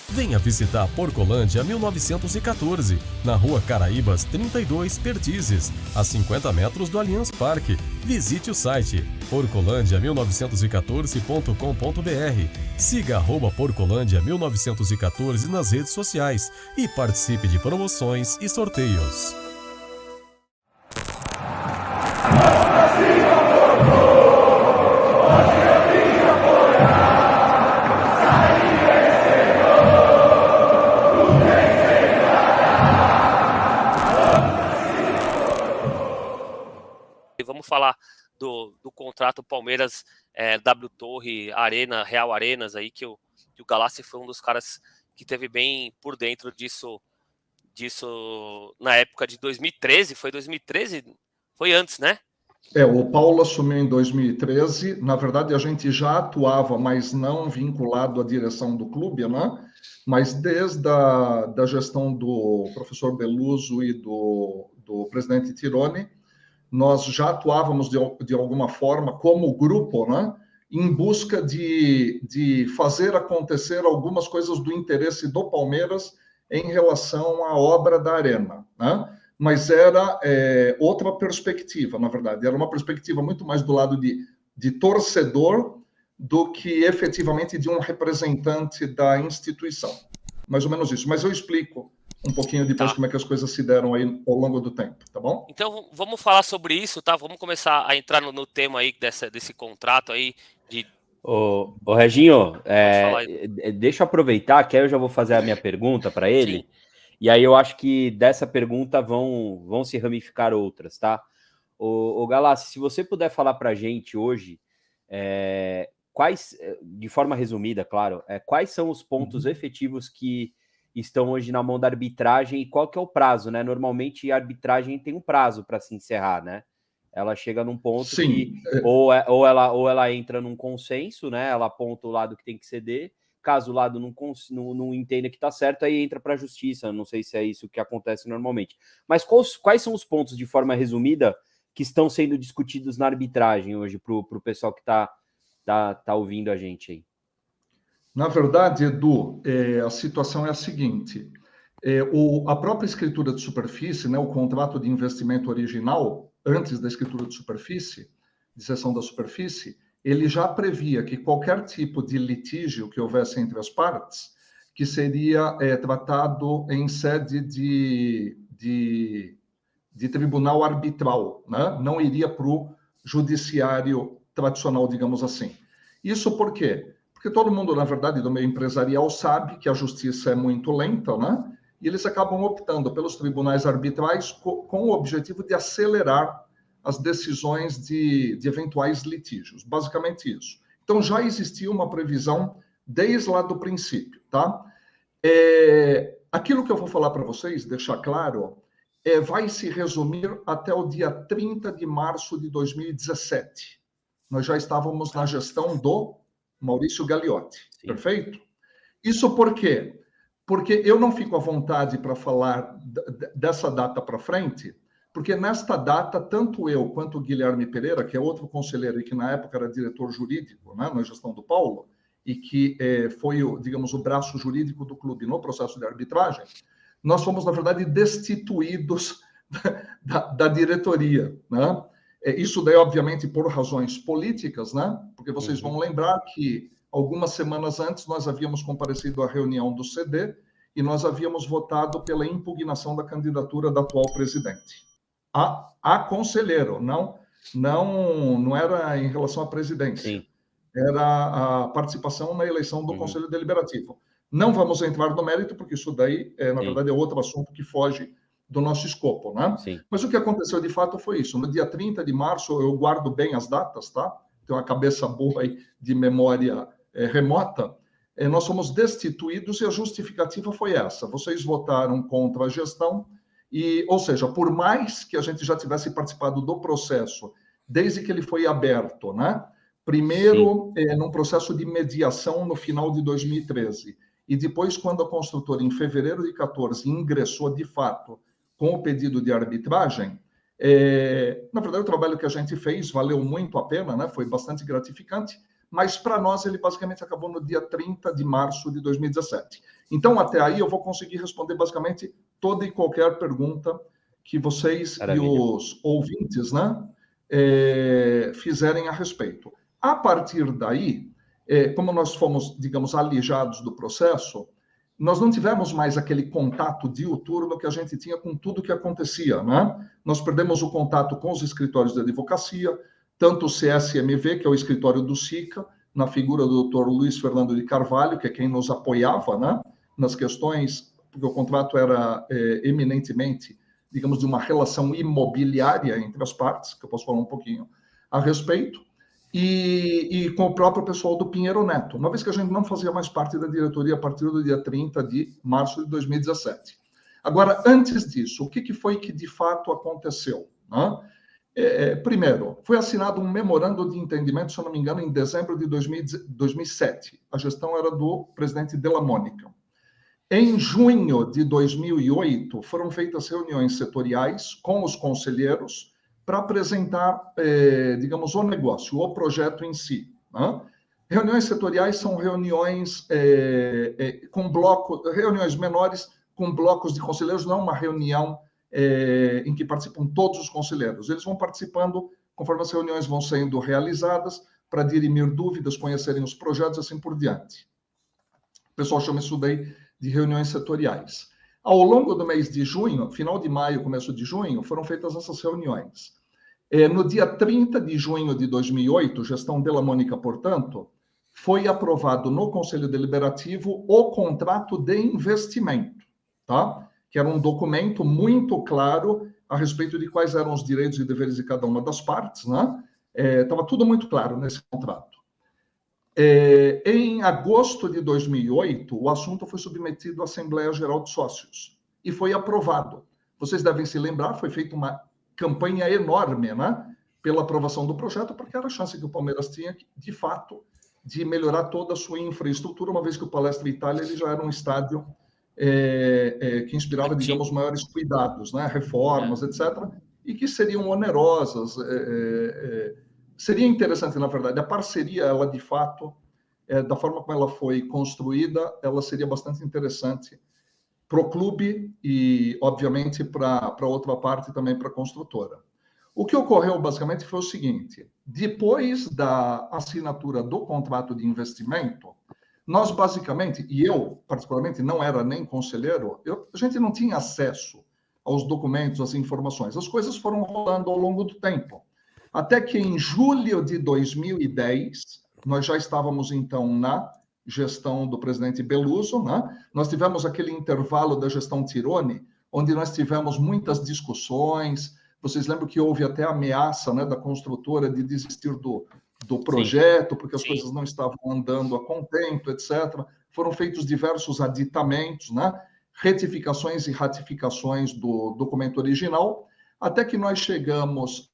Venha visitar Porcolândia 1914, na Rua Caraíbas 32, Perdizes, a 50 metros do Allianz Parque. Visite o site porcolândia1914.com.br. Siga @Porcolândia 1914 nas redes sociais e participe de promoções e sorteios. Vamos falar do contrato Palmeiras, W Torre, Arena, Real Arenas, aí, que o Galassi foi um dos caras que teve bem por dentro disso na época de 2013. Foi 2013? Foi antes, né? O Paulo assumiu em 2013. Na verdade, a gente já atuava, mas não vinculado à direção do clube, né? Mas desde da gestão do professor Beluso e do presidente Tironi, nós já atuávamos de alguma forma como grupo, né, em busca de fazer acontecer algumas coisas do interesse do Palmeiras em relação à obra da Arena, né? Mas era outra perspectiva, na verdade. Era uma perspectiva muito mais do lado de torcedor do que efetivamente de um representante da instituição. Mais ou menos isso. Mas eu explico um pouquinho depois como é que as coisas se deram aí ao longo do tempo, tá bom? Então, vamos falar sobre isso, tá? Vamos começar a entrar no tema aí desse contrato aí de... Ô Reginho, deixa eu aproveitar que aí eu já vou fazer a minha pergunta para ele. Sim. E aí eu acho que dessa pergunta vão se ramificar outras, tá? Ô Galassi, se você puder falar para a gente hoje, quais, de forma resumida, claro, quais são os pontos efetivos que estão hoje na mão da arbitragem e qual que é o prazo, né? Normalmente a arbitragem tem um prazo para se encerrar, né? Ela chega num ponto Sim. que ou ela entra num consenso, né? Ela aponta o lado que tem que ceder. Caso o lado não entenda que está certo, aí entra para a justiça. Não sei se é isso que acontece normalmente. Mas quais são os pontos, de forma resumida, que estão sendo discutidos na arbitragem hoje para o pessoal que tá ouvindo a gente aí? Na verdade, Edu, a situação é a seguinte. A própria escritura de superfície, né, o contrato de investimento original, antes da escritura de superfície, de cessão da superfície, ele já previa que qualquer tipo de litígio que houvesse entre as partes, que seria tratado em sede de tribunal arbitral, né? Não iria para o judiciário tradicional, digamos assim. Isso por quê? Porque todo mundo, na verdade, do meio empresarial sabe que a justiça é muito lenta, né? E eles acabam optando pelos tribunais arbitrais com o objetivo de acelerar as decisões de eventuais litígios. Basicamente isso. Então, já existia uma previsão desde lá do princípio, tá? Aquilo que eu vou falar para vocês, deixar claro, vai se resumir até o dia 30 de março de 2017. Nós já estávamos na gestão do Maurício Gagliotti, Sim. Perfeito? Isso por quê? Porque eu não fico à vontade para falar dessa data para frente, porque nesta data, tanto eu quanto o Guilherme Pereira, que é outro conselheiro e que na época era diretor jurídico, né, na gestão do Paulo, e que foi, digamos, o braço jurídico do clube no processo de arbitragem, nós fomos, na verdade, destituídos da diretoria, né? Isso daí, obviamente, por razões políticas, né? Porque vocês vão lembrar que algumas semanas antes nós havíamos comparecido à reunião do CD e nós havíamos votado pela impugnação da candidatura da atual presidente. A conselheiro, não era em relação à presidência. Sim. Era a participação na eleição do Conselho Deliberativo. Não vamos entrar no mérito, porque isso daí, na verdade, é outro assunto que foge do nosso escopo, né? Sim. Mas o que aconteceu de fato foi isso. No dia 30 de março, eu guardo bem as datas, tá? Tenho uma cabeça boa aí de memória remota. Nós fomos destituídos e a justificativa foi essa. Vocês votaram contra a gestão ou seja, por mais que a gente já tivesse participado do processo, desde que ele foi aberto, né? Primeiro, num processo de mediação no final de 2013, e depois, quando a construtora, em fevereiro de 14, ingressou de fato com o pedido de arbitragem, Na verdade, o trabalho que a gente fez valeu muito a pena, né? Foi bastante gratificante, mas para nós ele basicamente acabou no dia 30 de março de 2017. Então, até aí eu vou conseguir responder basicamente toda e qualquer pergunta que vocês e os ouvintes, né, fizerem a respeito. A partir daí, como nós fomos, digamos, alijados do processo, nós não tivemos mais aquele contato diuturno que a gente tinha com tudo que acontecia, né? Nós perdemos o contato com os escritórios de advocacia, tanto o CSMV, que é o escritório do SICA, na figura do Dr. Luiz Fernando de Carvalho, que é quem nos apoiava, né, nas questões, porque o contrato era eminentemente, digamos, de uma relação imobiliária entre as partes, que eu posso falar um pouquinho a respeito, e com o próprio pessoal do Pinheiro Neto, uma vez que a gente não fazia mais parte da diretoria a partir do dia 30 de março de 2017. Agora, antes disso, o que foi que de fato aconteceu, né? Primeiro, foi assinado um memorando de entendimento, se eu não me engano, em dezembro de 2007. A gestão era do presidente Della Mônica. Em junho de 2008, foram feitas reuniões setoriais com os conselheiros para apresentar, digamos, o negócio, o projeto em si, né? Reuniões setoriais são reuniões com reuniões menores com blocos de conselheiros, não uma reunião em que participam todos os conselheiros. Eles vão participando conforme as reuniões vão sendo realizadas para dirimir dúvidas, conhecerem os projetos, assim por diante. O pessoal chama isso daí de reuniões setoriais. Ao longo do mês de junho, final de maio, começo de junho, foram feitas essas reuniões. No dia 30 de junho de 2008, gestão Della Mônica, portanto, foi aprovado no Conselho Deliberativo o contrato de investimento, tá? Que era um documento muito claro a respeito de quais eram os direitos e deveres de cada uma das partes, né? Estava tudo muito claro nesse contrato. Em agosto de 2008, o assunto foi submetido à Assembleia Geral de Sócios e foi aprovado. Vocês devem se lembrar, foi feita uma campanha enorme, né, pela aprovação do projeto, porque era a chance que o Palmeiras tinha, de fato, de melhorar toda a sua infraestrutura, uma vez que o Palestra Itália ele já era um estádio que inspirava, digamos, maiores cuidados, né, reformas, etc., e que seriam onerosas. Seria interessante, na verdade, a parceria, ela de fato, da forma como ela foi construída, ela seria bastante interessante para o clube e, obviamente, para outra parte também para a construtora. O que ocorreu, basicamente, foi o seguinte: depois da assinatura do contrato de investimento, nós, basicamente, e eu, particularmente, não era nem conselheiro, a gente não tinha acesso aos documentos, às informações. As coisas foram rolando ao longo do tempo. Até que em julho de 2010, nós já estávamos, então, na gestão do presidente Beluso, né? Nós tivemos aquele intervalo da gestão Tironi, onde nós tivemos muitas discussões. Vocês lembram que houve até ameaça, né, da construtora de desistir do projeto, porque as coisas não estavam andando a contento, etc. Foram feitos diversos aditamentos, né? Retificações e ratificações do documento original, até que nós chegamos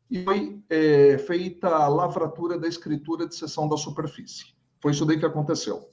e foi feita a lavratura da escritura de cessão da superfície. Foi isso daí que aconteceu.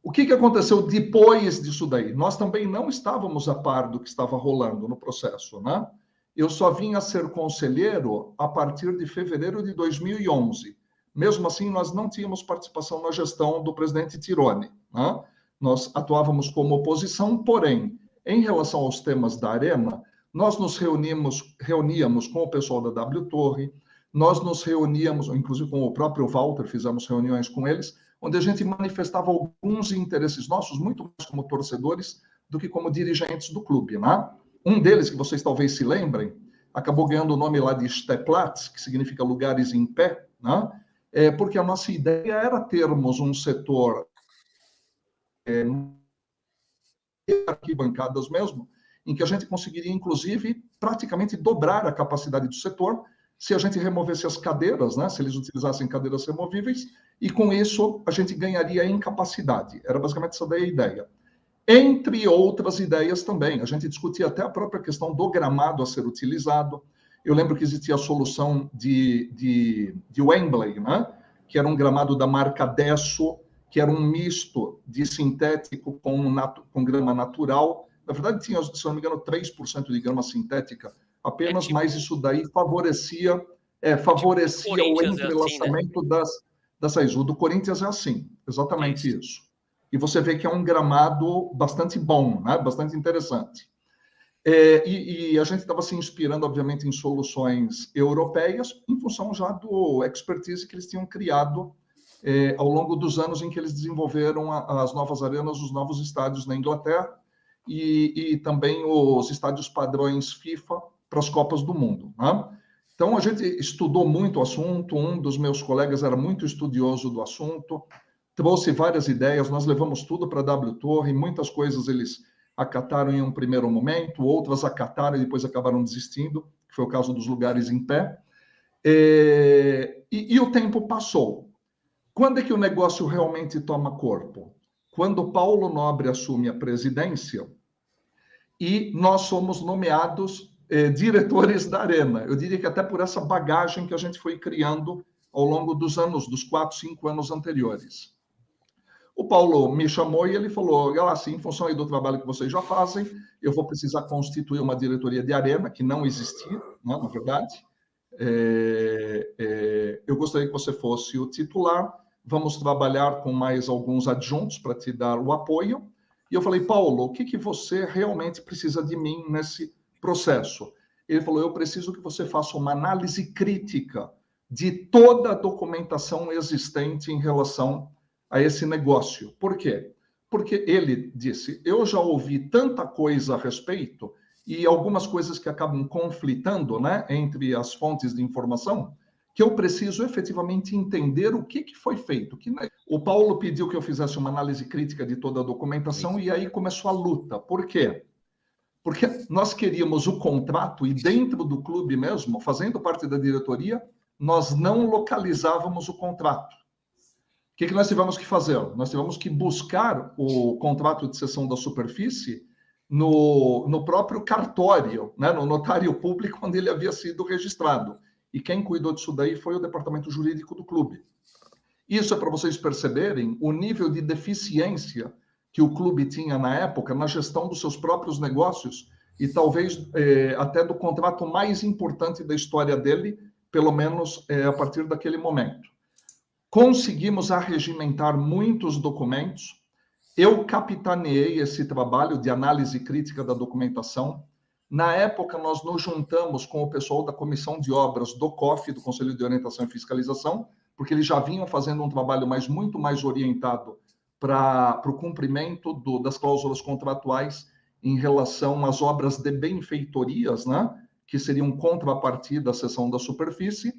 O que aconteceu depois disso daí? Nós também não estávamos a par do que estava rolando no processo, né? Eu só vim a ser conselheiro a partir de fevereiro de 2011. Mesmo assim, nós não tínhamos participação na gestão do presidente Tironi, né? Nós atuávamos como oposição, porém, em relação aos temas da Arena, nós nos reuníamos com o pessoal da W Torre, nós nos reuníamos, inclusive com o próprio Walter, fizemos reuniões com eles, onde a gente manifestava alguns interesses nossos, muito mais como torcedores do que como dirigentes do clube, né? Um deles, que vocês talvez se lembrem, acabou ganhando o nome lá de Stehplatz, que significa lugares em pé, né? Porque a nossa ideia era termos um setor arquibancadas mesmo, em que a gente conseguiria, inclusive, praticamente dobrar a capacidade do setor se a gente removesse as cadeiras, né? Se eles utilizassem cadeiras removíveis, e com isso a gente ganharia em capacidade. Era basicamente essa daí a ideia. Entre outras ideias também, a gente discutia até a própria questão do gramado a ser utilizado. Eu lembro que existia a solução de Wembley, né? Que era um gramado da marca Desso, que era um misto de sintético com grama natural, Na verdade, tinha, se não me engano, 3% de grama sintética apenas, mas isso daí favorecia o entrelaçamento das raízes. O do Corinthians é assim, exatamente isso. E você vê que é um gramado bastante bom, né? Bastante interessante. E a gente estava se inspirando, obviamente, em soluções europeias, em função já do expertise que eles tinham criado ao longo dos anos em que eles desenvolveram as novas arenas, os novos estádios na Inglaterra e também os estádios padrões FIFA para as Copas do Mundo, né? Então, a gente estudou muito o assunto, um dos meus colegas era muito estudioso do assunto, trouxe várias ideias, nós levamos tudo para a W Torre, muitas coisas eles acataram em um primeiro momento, outras acataram e depois acabaram desistindo, que foi o caso dos lugares em pé. E o tempo passou. Quando é que o negócio realmente toma corpo? Quando Paulo Nobre assume a presidência e nós somos nomeados diretores da Arena. Eu diria que até por essa bagagem que a gente foi criando ao longo dos anos, dos 4, 5 anos anteriores. O Paulo me chamou e ele falou, Galassi, em função aí do trabalho que vocês já fazem, eu vou precisar constituir uma diretoria de Arena, que não existia, né, na verdade. Eu gostaria que você fosse o titular, vamos trabalhar com mais alguns adjuntos para te dar o apoio. E eu falei, Paulo, o que você realmente precisa de mim nesse processo? Ele falou, eu preciso que você faça uma análise crítica de toda a documentação existente em relação a esse negócio. Por quê? Porque ele disse, eu já ouvi tanta coisa a respeito e algumas coisas que acabam conflitando, né, entre as fontes de informação, que eu preciso efetivamente entender o que foi feito. O Paulo pediu que eu fizesse uma análise crítica de toda a documentação e aí começou a luta. Por quê? Porque nós queríamos o contrato e dentro do clube mesmo, fazendo parte da diretoria, nós não localizávamos o contrato. O que nós tivemos que fazer? Nós tivemos que buscar o contrato de cessão da superfície no próprio cartório, né? No notário público onde ele havia sido registrado. E quem cuidou disso daí foi o departamento jurídico do clube. Isso é para vocês perceberem o nível de deficiência que o clube tinha na época na gestão dos seus próprios negócios e talvez até do contrato mais importante da história dele, pelo menos a partir daquele momento. Conseguimos arregimentar muitos documentos. Eu capitaneei esse trabalho de análise crítica da documentação. Na época, nós nos juntamos com o pessoal da Comissão de Obras do COF, do Conselho de Orientação e Fiscalização, porque eles já vinham fazendo um trabalho muito mais orientado para o cumprimento das cláusulas contratuais em relação às obras de benfeitorias, né, que seriam contrapartida à cessão da superfície.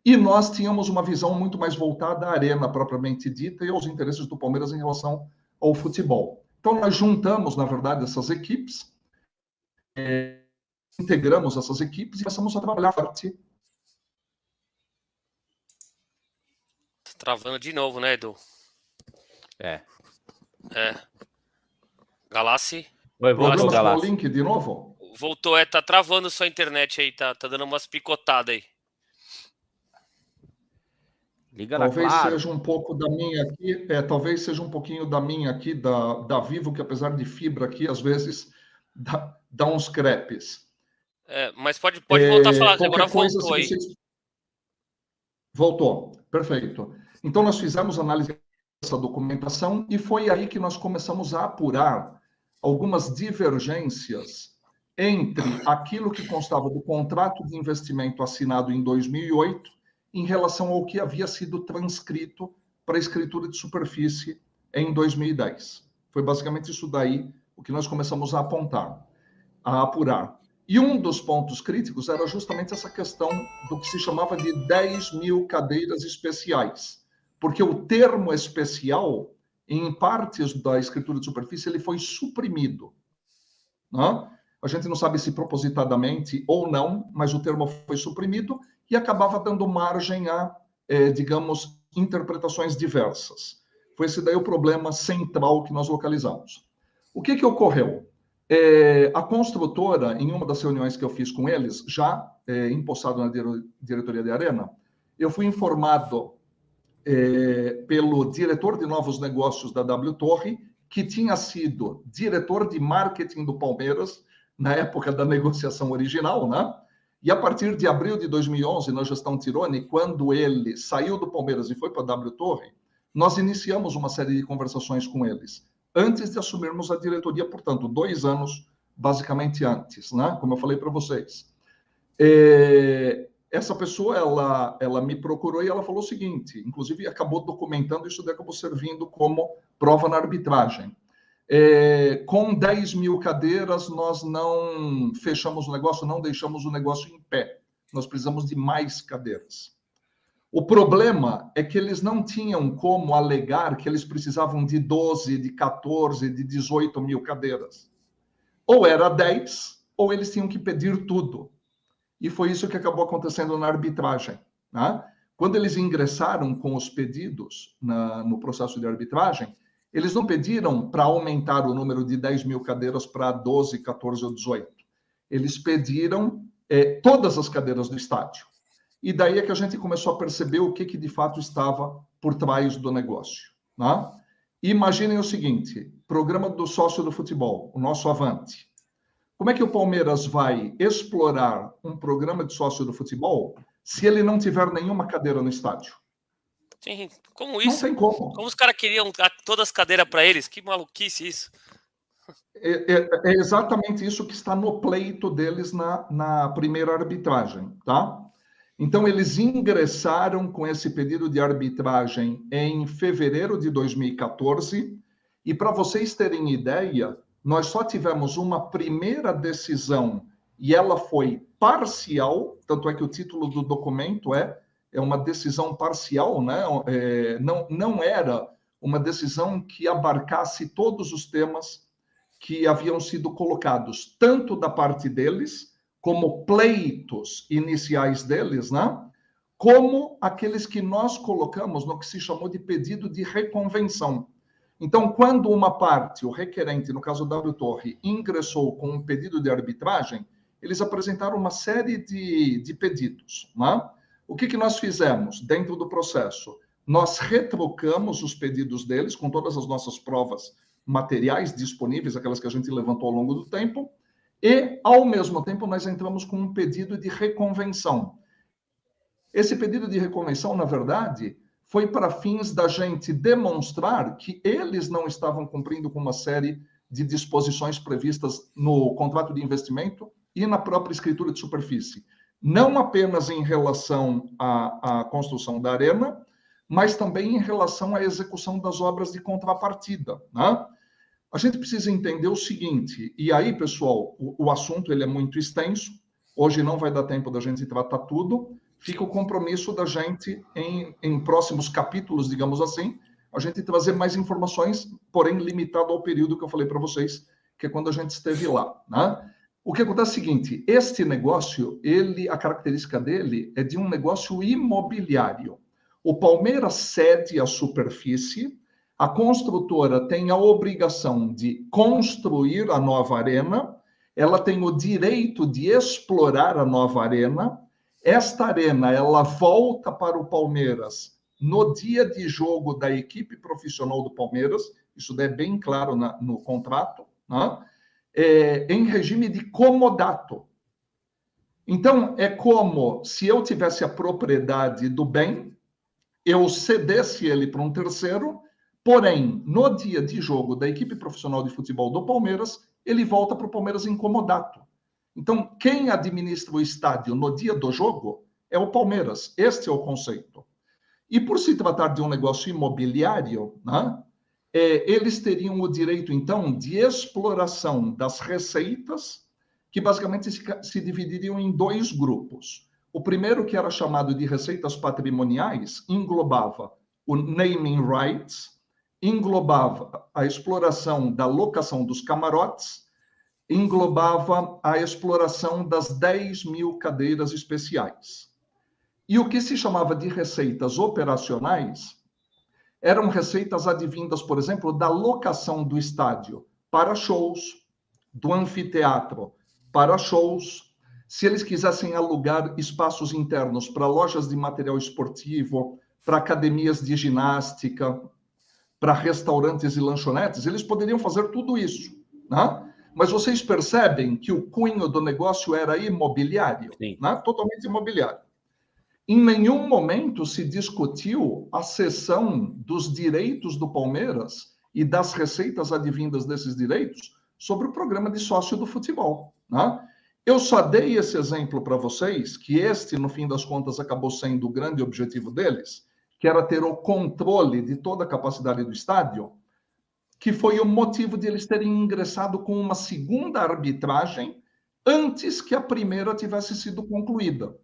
E nós tínhamos uma visão muito mais voltada à arena propriamente dita e aos interesses do Palmeiras em relação ao futebol. Então, nós juntamos, na verdade, essas equipes, integramos essas equipes e começamos a trabalhar forte. Travando de novo, né, Edu? Galassi? Oi, voltou, Galassi. O link de novo? Voltou, tá travando sua internet aí, tá dando umas picotadas aí. Liga talvez lá, claro. Seja um pouco da minha aqui, talvez seja um pouquinho da minha aqui, da Vivo, que apesar de fibra aqui, às vezes dá uns crepes. Mas pode voltar a falar, agora coisa, voltou aí. Voltou, perfeito. Então, nós fizemos análise dessa documentação e foi aí que nós começamos a apurar algumas divergências entre aquilo que constava do contrato de investimento assinado em 2008 em relação ao que havia sido transcrito para a escritura de superfície em 2010. Foi basicamente isso daí o que nós começamos a apontar, a apurar. E um dos pontos críticos era justamente essa questão do que se chamava de 10 mil cadeiras especiais, porque o termo especial, em partes da escritura de superfície, ele foi suprimido, né? A gente não sabe se propositadamente ou não, mas o termo foi suprimido e acabava dando margem a, digamos, interpretações diversas. Foi esse daí o problema central que nós localizamos. O que ocorreu? A construtora, em uma das reuniões que eu fiz com eles, já empossado na diretoria de Arena, eu fui informado pelo diretor de novos negócios da W Torre que tinha sido diretor de marketing do Palmeiras na época da negociação original, né? E a partir de abril de 2011, na gestão Tironi, quando ele saiu do Palmeiras e foi para a W Torre, nós iniciamos uma série de conversações com eles, antes de assumirmos a diretoria, portanto, 2 anos, basicamente, antes, né? Como eu falei para vocês. Essa pessoa, ela me procurou e ela falou o seguinte, inclusive acabou documentando isso, daí acabou servindo como prova na arbitragem. Com 10 mil cadeiras, nós não fechamos o negócio, não deixamos o negócio em pé. Nós precisamos de mais cadeiras. O problema é que eles não tinham como alegar que eles precisavam de 12, de 14, de 18 mil cadeiras. Ou era 10, ou eles tinham que pedir tudo. E foi isso que acabou acontecendo na arbitragem, né? Quando eles ingressaram com os pedidos no processo de arbitragem, eles não pediram para aumentar o número de 10 mil cadeiras para 12, 14 ou 18. Eles pediram todas as cadeiras do estádio. E daí é que a gente começou a perceber o que de fato estava por trás do negócio, né? Imaginem o seguinte, programa do sócio do futebol, o nosso Avante. Como é que o Palmeiras vai explorar um programa de sócio do futebol se ele não tiver nenhuma cadeira no estádio? Sim, como isso? Não tem como. Como os caras queriam todas as cadeiras para eles? Que maluquice isso. É exatamente isso que está no pleito deles na primeira arbitragem, tá? Então, eles ingressaram com esse pedido de arbitragem em fevereiro de 2014, e para vocês terem ideia, nós só tivemos uma primeira decisão, e ela foi parcial, tanto é que o título do documento é uma decisão parcial, né? Não era uma decisão que abarcasse todos os temas que haviam sido colocados, tanto da parte deles, como pleitos iniciais deles, né? Como aqueles que nós colocamos no que se chamou de pedido de reconvenção. Então, quando uma parte, o requerente, no caso da W Torre, ingressou com um pedido de arbitragem, eles apresentaram uma série de pedidos, né? O que nós fizemos dentro do processo? Nós retrucamos os pedidos deles com todas as nossas provas materiais disponíveis, aquelas que a gente levantou ao longo do tempo, e, ao mesmo tempo, nós entramos com um pedido de reconvenção. Esse pedido de reconvenção, na verdade, foi para fins da gente demonstrar que eles não estavam cumprindo com uma série de disposições previstas no contrato de investimento e na própria escritura de superfície. Não apenas em relação à construção da arena, mas também em relação à execução das obras de contrapartida, né? A gente precisa entender o seguinte, e aí, pessoal, o assunto ele é muito extenso, hoje não vai dar tempo da gente tratar tudo, fica o compromisso da gente, em próximos capítulos, digamos assim, a gente trazer mais informações, porém limitado ao período que eu falei para vocês, que é quando a gente esteve lá, né? O que acontece é o seguinte, este negócio, a característica dele é de um negócio imobiliário. O Palmeiras cede a superfície, a construtora tem a obrigação de construir a nova arena, ela tem o direito de explorar a nova arena, esta arena ela volta para o Palmeiras no dia de jogo da equipe profissional do Palmeiras, isso é bem claro no contrato, né? Em regime de comodato. Então, é como se eu tivesse a propriedade do bem, eu cedesse ele para um terceiro, porém, no dia de jogo da equipe profissional de futebol do Palmeiras, ele volta para o Palmeiras em comodato. Então, quem administra o estádio no dia do jogo é o Palmeiras. Este é o conceito. E por se tratar de um negócio imobiliário, né, eles teriam o direito, então, de exploração das receitas, que basicamente se dividiriam em 2 grupos. O primeiro, que era chamado de receitas patrimoniais, englobava o naming rights, englobava a exploração da locação dos camarotes, englobava a exploração das 10 mil cadeiras especiais. E o que se chamava de receitas operacionais eram receitas advindas, por exemplo, da locação do estádio para shows, do anfiteatro para shows, se eles quisessem alugar espaços internos para lojas de material esportivo, para academias de ginástica, para restaurantes e lanchonetes, eles poderiam fazer tudo isso, né? Mas vocês percebem que o cunho do negócio era imobiliário, né? Totalmente imobiliário. Em nenhum momento se discutiu a cessão dos direitos do Palmeiras e das receitas advindas desses direitos sobre o programa de sócio do futebol, né? Eu só dei esse exemplo para vocês, que este, no fim das contas, acabou sendo o grande objetivo deles, que era ter o controle de toda a capacidade do estádio, que foi o motivo de eles terem ingressado com uma segunda arbitragem antes que a primeira tivesse sido concluída.